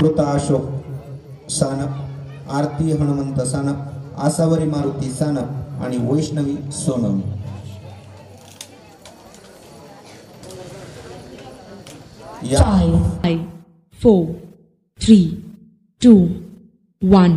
कृता अशोक सानप, आरती हनुमंत सानप, आसावरी मारुती सानप आणि वैष्णवी सोनवणी। 5, 4, 3, 2, 1।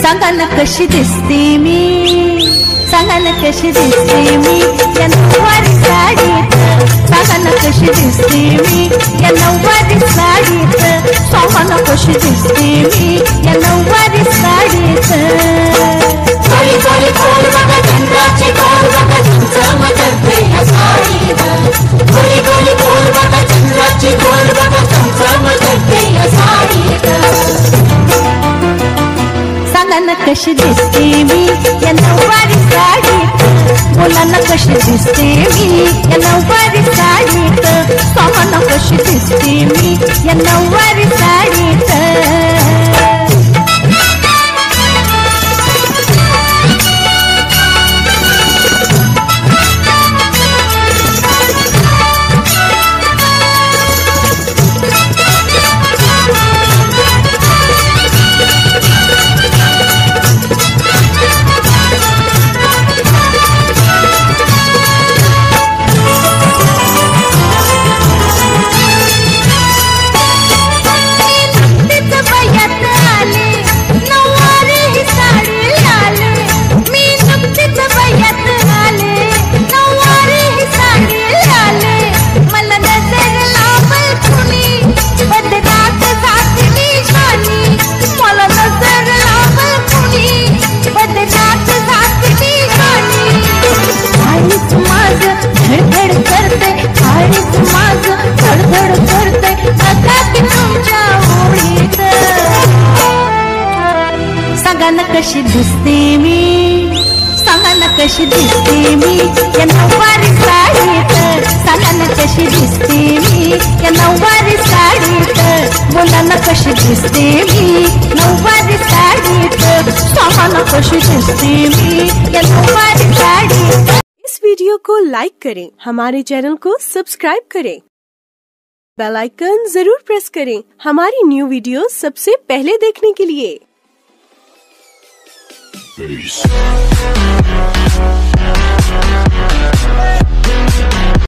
सांगा ना कशी दिसते मी, सांगा ना कशी दिसते मी या नऊवारी साडीत, सांगा ना कशी दिसते मी या नऊवारी साडीत, सांगा ना कशी दिसते मी या नऊवारी साडीत। गोरी गोरी गोर बघा चंद्राची गोर बघा चमचमते या साडीत, गोरी गोरी गोर बघा चंद्राची गोर बघा चमचमते या साडीत। सांगा ना कशी दिसते मी या नऊवारी साडीत, बोला ना कशी दिसते मी या नऊवारी साडीत, सांगा ना कशी दिसते मी या नऊवारी साडीत। सांगा ना कशी दिसते मी, सांगा ना कशी दिसते मी या नऊवारी साडीत, सांगा ना कशी दिसते मी या नऊवारी साडीत, बोला ना कशी दिसते मी नऊवारी साडीत, सांगा ना कशी दिसते मी या नऊवारी साडीत। इस वीडियो को लाइक करें, हमारे चैनल को सब्सक्राइब करें, बेल आइकन जरूर प्रेस करें हमारी न्यू वीडियो सबसे पहले देखने के लिए। Peace.